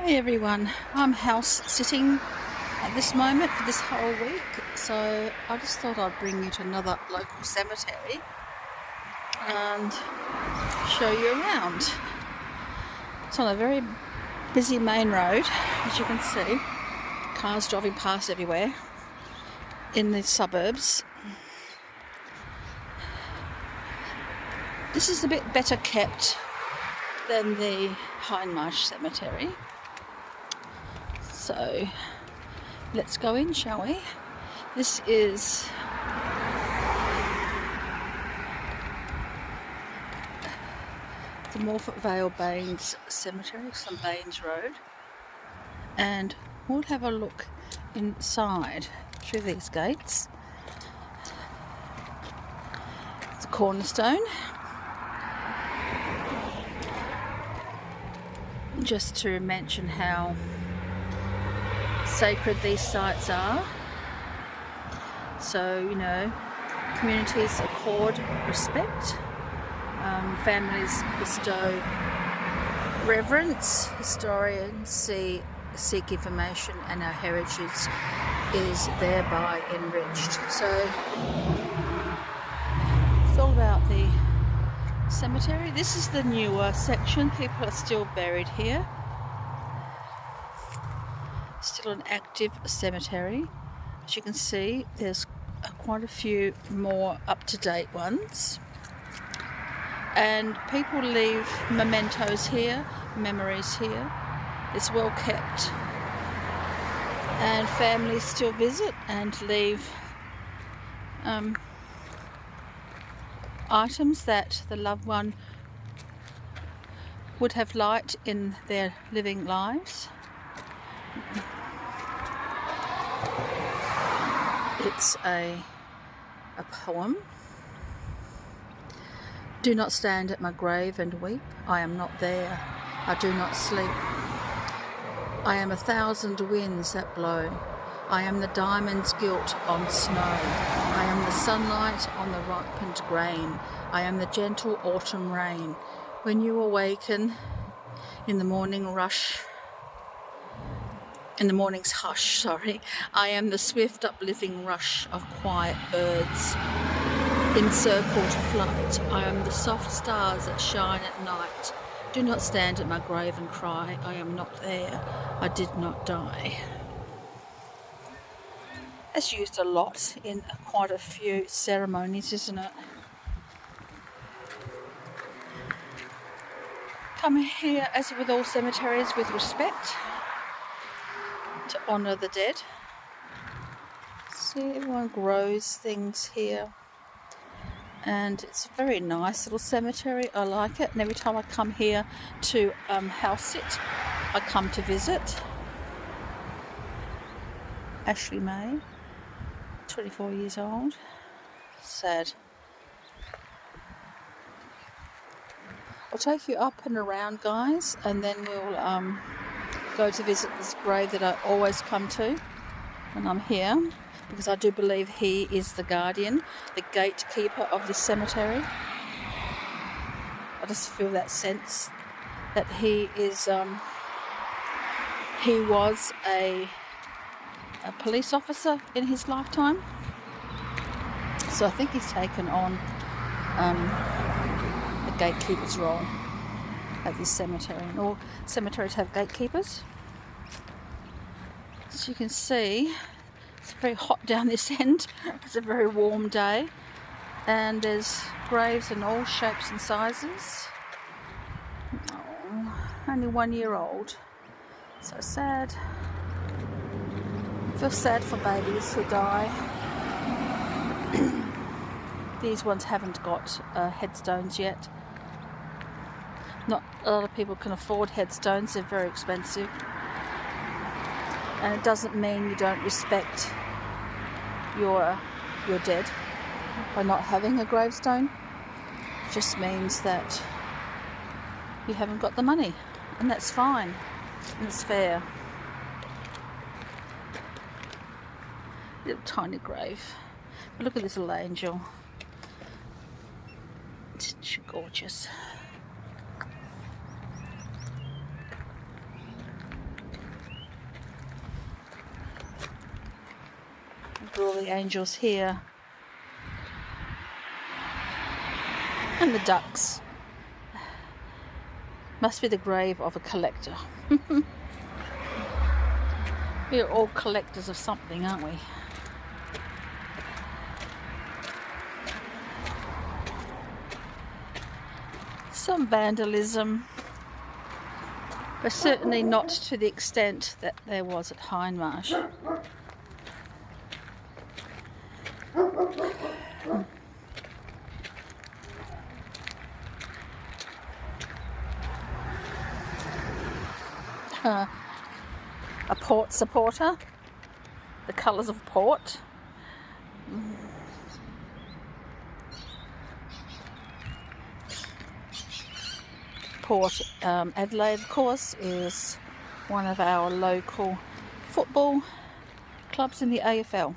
Hi everyone, I'm house sitting at this moment for this whole week, so I just thought I'd bring you to another local cemetery and show you around. It's on a very busy main road, as you can see, cars driving past everywhere in the suburbs. This is a bit better kept than the Hindmarsh Cemetery. So let's go in, shall we? This is the Morphett Vale Bains Cemetery. It's on Bains Road, and we'll have a look inside through these gates. It's a cornerstone. Just to mention how sacred these sites are. So, you know, communities accord respect, families bestow reverence, historians seek information, and our heritage is thereby enriched. So it's all about the cemetery. This is the newer section. People are still buried here. Still an active cemetery. As you can see, there's quite a few more up-to-date ones, and people leave mementos here, memories here. It's well kept, and families still visit and leave items that the loved one would have liked in their living lives. It's a poem. Do not stand at my grave and weep. I am not there. I do not sleep. I am 1,000 winds that blow. I am the diamond's gilt on snow. I am the sunlight on the ripened grain. I am the gentle autumn rain. When you awaken in the morning's hush, I am the swift uplifting rush of quiet birds in circled flight. I am the soft stars that shine at night. Do not stand at my grave and cry. I am not there. I did not die. That's used a lot in quite a few ceremonies, isn't it? Come here, as with all cemeteries, with respect, to honour the dead. See, everyone grows things here, and it's a very nice little cemetery. I like it, and every time I come here to house sit, I come to visit. Ashley May, 24 years old. Sad. I'll take you up and around, guys, and then we'll go to visit this grave that I always come to when I'm here, because I do believe he is the guardian, the gatekeeper of this cemetery. I just feel that sense that he is, he was a police officer in his lifetime. So I think he's taken on the gatekeeper's role at this cemetery, and all cemeteries have gatekeepers. As you can see, it's very hot down this end. It's a very warm day, and there's graves in all shapes and sizes. Oh, only 1 year old. So sad. I feel sad for babies who die. These ones haven't got headstones yet. Not a lot of people can afford headstones. They're very expensive. And it doesn't mean you don't respect your dead by not having a gravestone. It just means that you haven't got the money, and that's fine, and it's fair. Little tiny grave. But look at this little angel. It's gorgeous. put all the angels here. And the ducks. Must be the grave of a collector. We're all collectors of something, aren't we? Some vandalism, but certainly not to the extent that there was at Hindmarsh. A port supporter, the colours of port. Port Adelaide, of course, is one of our local football clubs in the AFL.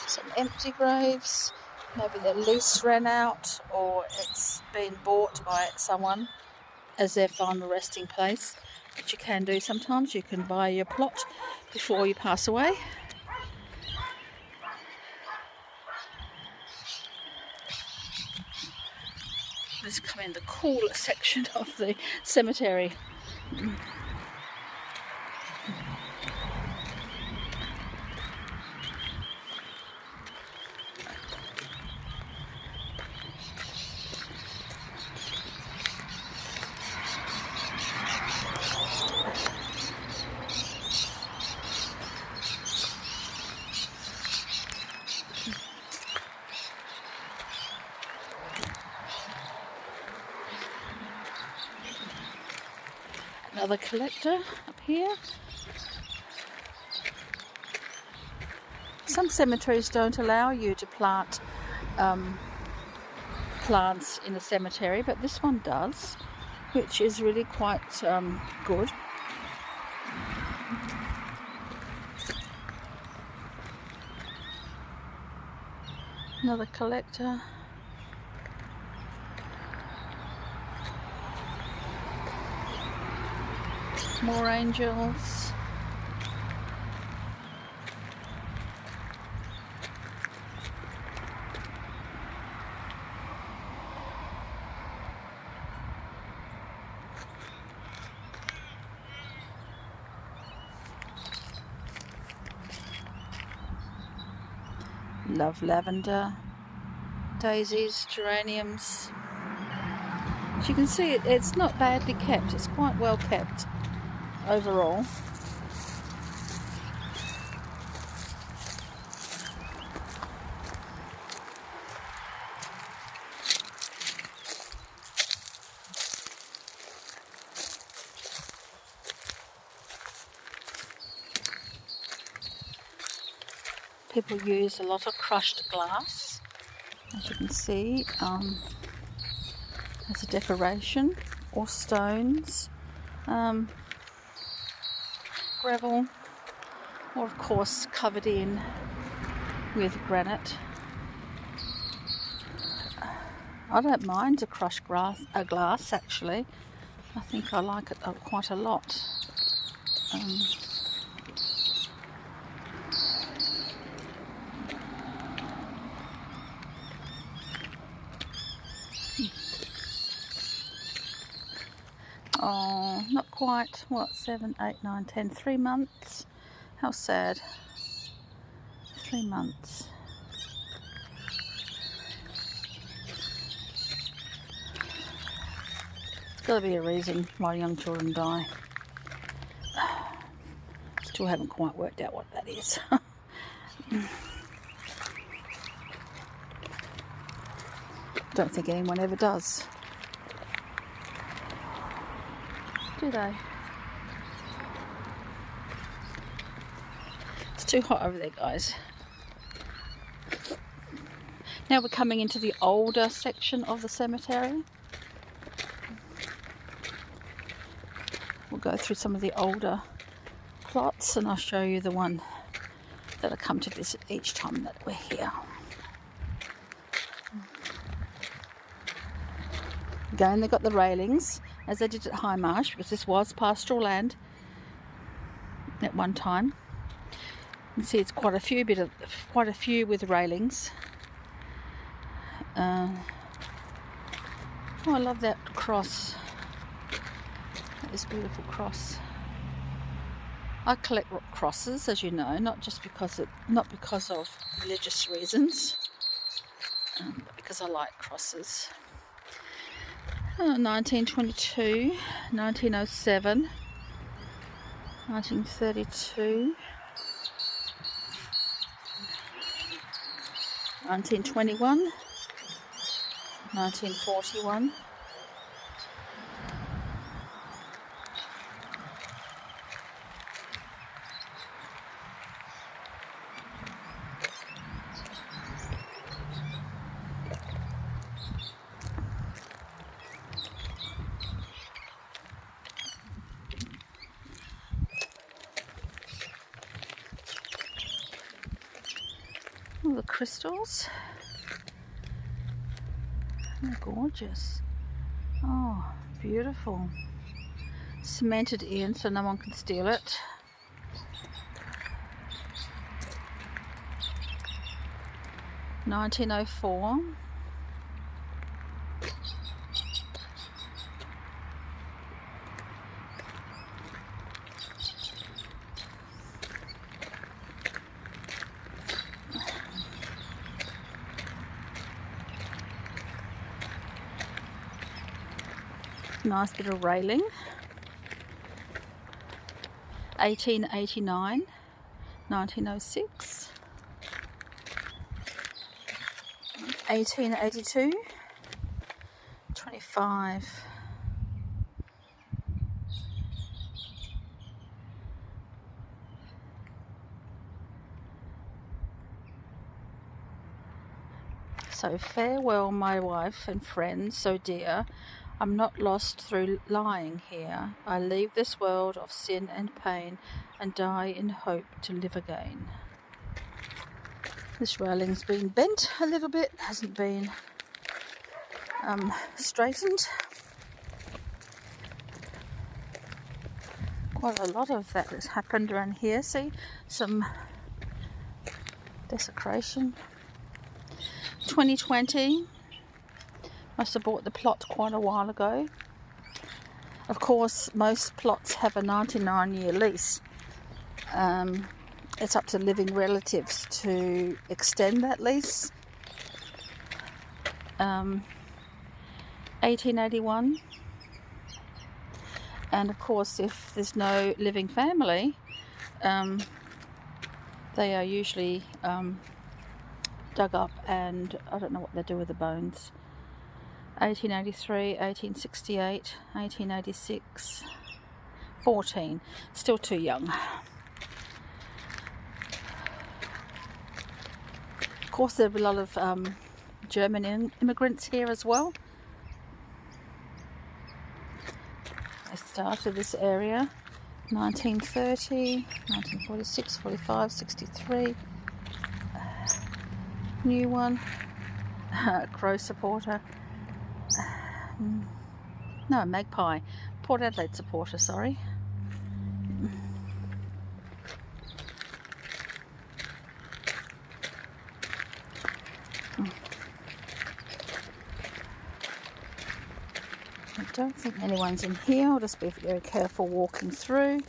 Some empty graves, maybe their lease ran out or it's been bought by someone as their final resting place, which you can do sometimes. You can buy your plot before you pass away. Let's come in the cooler section of the cemetery. Another collector up here. Some cemeteries don't allow you to plant plants in a cemetery, but this one does, which is really quite good. Another collector. More angels. Love lavender, daisies, geraniums. As you can see, it's not badly kept. It's quite well kept overall. People use a lot of crushed glass, as you can see, as a decoration, or stones, gravel, or of course covered in with granite. I don't mind a crushed glass actually. I think I like it quite a lot. Oh, not quite. What, 7, 8, 9, 10, 3 months? How sad. 3 months. There's got to be a reason why young children die. Still haven't quite worked out what that is. Don't think anyone ever does. Do they? It's too hot over there, guys. Now we're coming into the older section of the cemetery. We'll go through some of the older plots and I'll show you the one that I come to visit each time that we're here. Again, they've got the railings, as they did at High Marsh, because this was pastoral land at one time. You can see it's quite a few with railings. Oh, I love that cross. This beautiful cross. I collect crosses, as you know, not because of religious reasons, but because I like crosses. 1922, 1907, 1932, 1921, 1941. All the crystals. Oh, gorgeous. Oh, beautiful. Cemented in so no one can steal it. $1904. Nice bit of railing. 1889, 1906, 1882, 25. So farewell, my wife and friends so dear. I'm not lost through lying here. I leave this world of sin and pain and die in hope to live again. This railing's been bent a little bit, hasn't been straightened. Quite a lot of that has happened around here. See, some desecration. 2020. Must have bought the plot quite a while ago. Of course, most plots have a 99-year lease. It's up to living relatives to extend that lease. 1881. And of course, if there's no living family, they are usually dug up, and I don't know what they do with the bones. 1883, 1868, 1886, 14. Still too young. Of course, there are a lot of German immigrants here as well. They started this area 1930, 1946, 45, 63. New one. Crow supporter. No, magpie. Port Adelaide supporter, sorry. I don't think anyone's in here. I'll just be very careful walking through.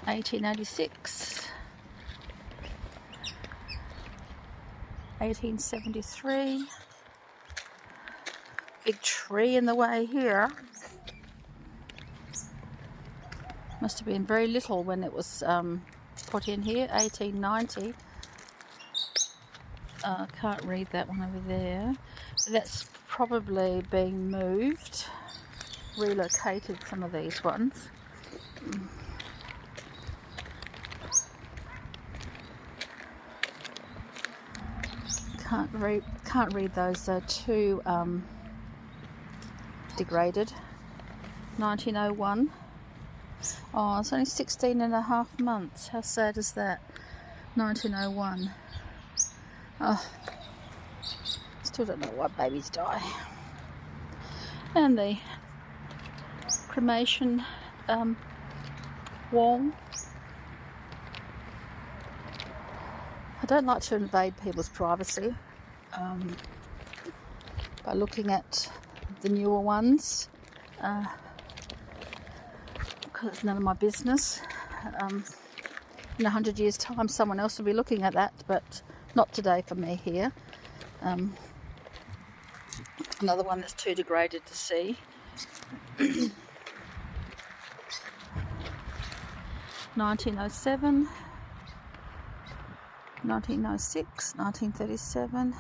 $1886, 1873. Big tree in the way here. Must have been very little when it was put in here. 1890. I can't read that one over there. That's probably being moved, relocated, some of these ones. Can't read those. They're too degraded. 1901. Oh, it's only 16 and a half months. How sad is that? 1901. Still don't know why babies die. And the cremation wall. I don't like to invade people's privacy by looking at the newer ones, because it's none of my business. In 100 years' time, someone else will be looking at that, but not today for me here. Another one that's too degraded to see. 1907, 1906, 1937.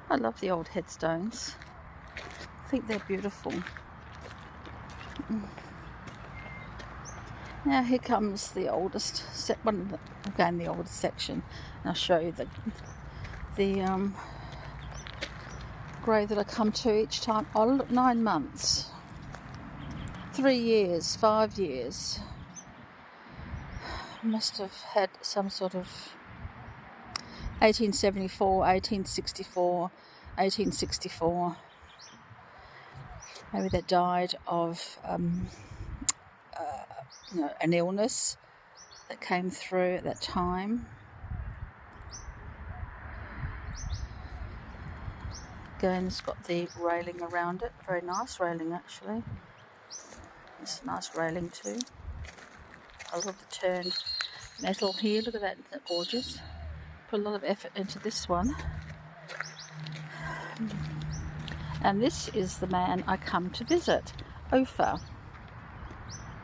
I love the old headstones. I think they're beautiful. Now here comes the oldest, again the oldest section. And I'll show you the grave that I come to each time. Oh look, 9 months, 3 years, 5 years. Must have had some sort of 1874, 1864, 1864. Maybe they died of an illness that came through at that time. Again, it's got the railing around it. Very nice railing, actually. It's a nice railing too. I love the turned metal here. Look at that, isn't that gorgeous? Put a lot of effort into this one. And this is the man I come to visit, Ophir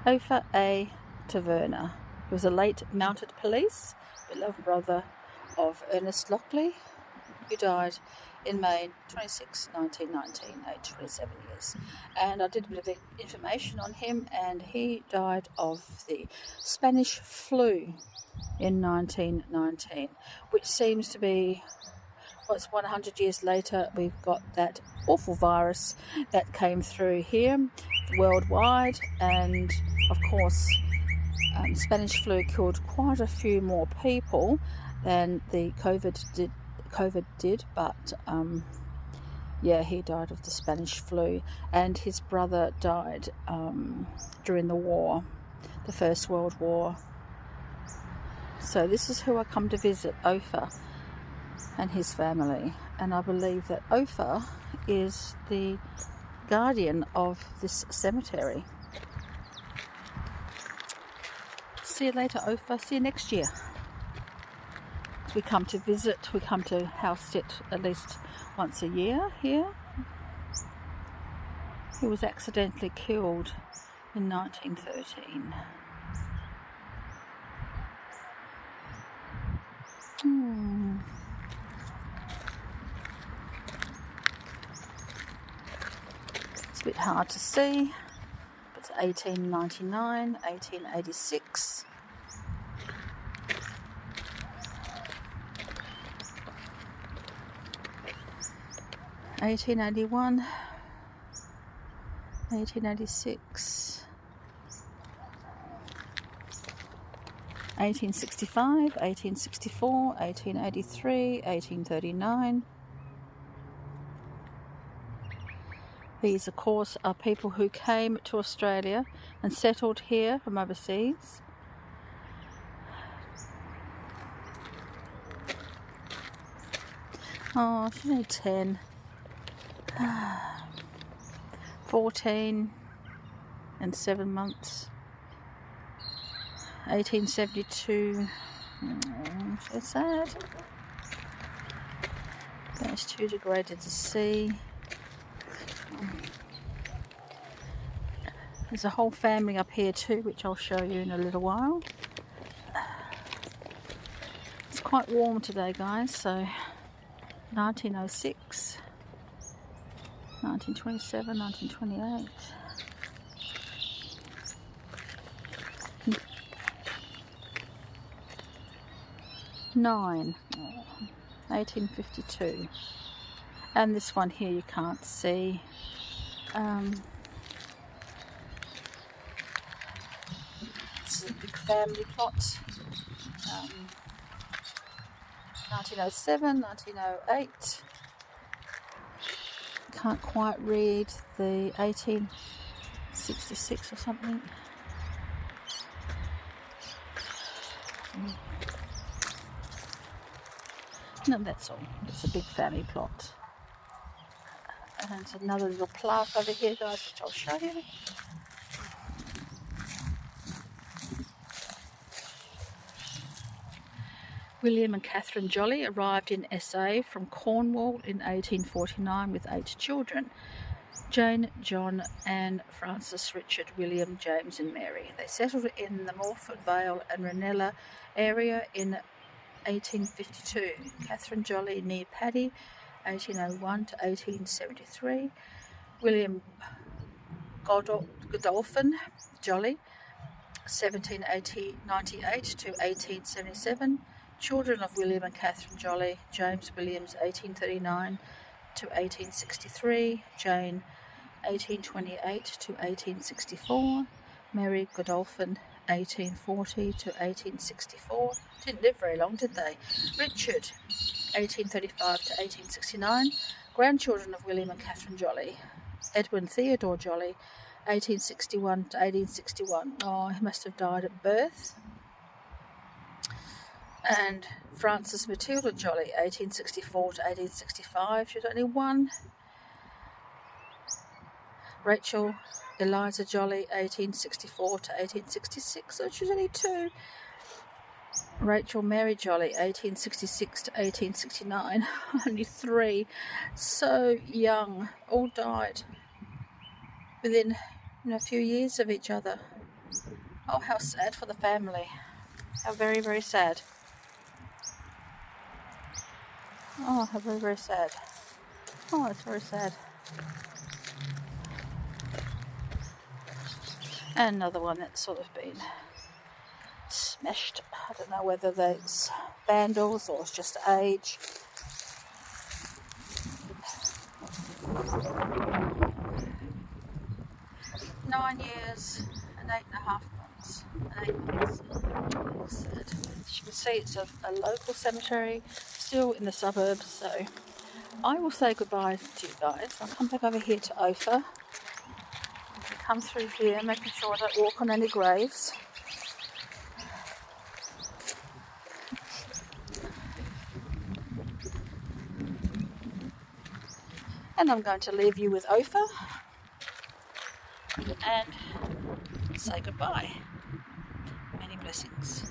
A. Taverner. He was a late mounted police, beloved brother of Ernest Lockley, who died in May 26, 1919, aged 27 years. And I did a bit of information on him, and he died of the Spanish flu in 1919, which seems to be, what's 100 years later, we've got that awful virus that came through here worldwide, and of course Spanish flu killed quite a few more people than the COVID did, but yeah, he died of the Spanish flu, and his brother died during the war, the First World War. So this is who I come to visit, Ophir and his family, and I believe that Ophir is the guardian of this cemetery. See you later, Ophir. See you next year. We come to visit, we come to house sit at least once a year here. He was accidentally killed in 1913. It's a bit hard to see, but it's 1899, 1886. 1881, 1886, 1865, 1864, 1883, 1839. These, of course, are people who came to Australia and settled here from overseas. Oh, she's only 10. 14 and 7 months. 1872. Oh, so sad. It's too degraded to see. There's a whole family up here too, which I'll show you in a little while. It's quite warm today, guys, so 1906, 1927, 1928. Nine, 1852, and this one here you can't see. This is a big family plot. 1907, 1908. Can't quite read the 1866 or something. No, that's all. It's a big family plot. And another little plaque over here, guys, which I'll show you. William and Catherine Jolly arrived in SA from Cornwall in 1849 with 8 children: Jane, John, Anne, Francis, Richard, William, James and Mary. They settled in the Morford Vale and Ranella area in 1852. Catherine Jolly near Paddy, 1801 to 1873. William Godolphin Jolly, 1798 to 1877. Children of William and Catherine Jolly: James Williams, 1839 to 1863. Jane, 1828 to 1864. Mary Godolphin, 1840 to 1864. Didn't live very long, did they? Richard, 1835 to 1869. Grandchildren of William and Catherine Jolly: Edwin Theodore Jolly, 1861 to 1861. Oh, he must have died at birth. And Frances Matilda Jolly, 1864 to 1865. She was only 1. Rachel Eliza Jolly, 1864 to 1866. So she was only 2. Rachel Mary Jolly, 1866 to 1869. Only 3. So young. All died within a few years of each other. Oh, how sad for the family. How very, very sad. Oh, how very, very sad. Oh, it's very sad. And another one that's sort of been smashed. I don't know whether that's vandals or it's just age. Nine years and 8.5 months. And 8 months. Oh, sad. As you can see, it's a local cemetery, still in the suburbs. So I will say goodbye to you guys. I'll come back over here to Ophir. Come through here, making sure I don't walk on any graves. And I'm going to leave you with Ophir and say goodbye.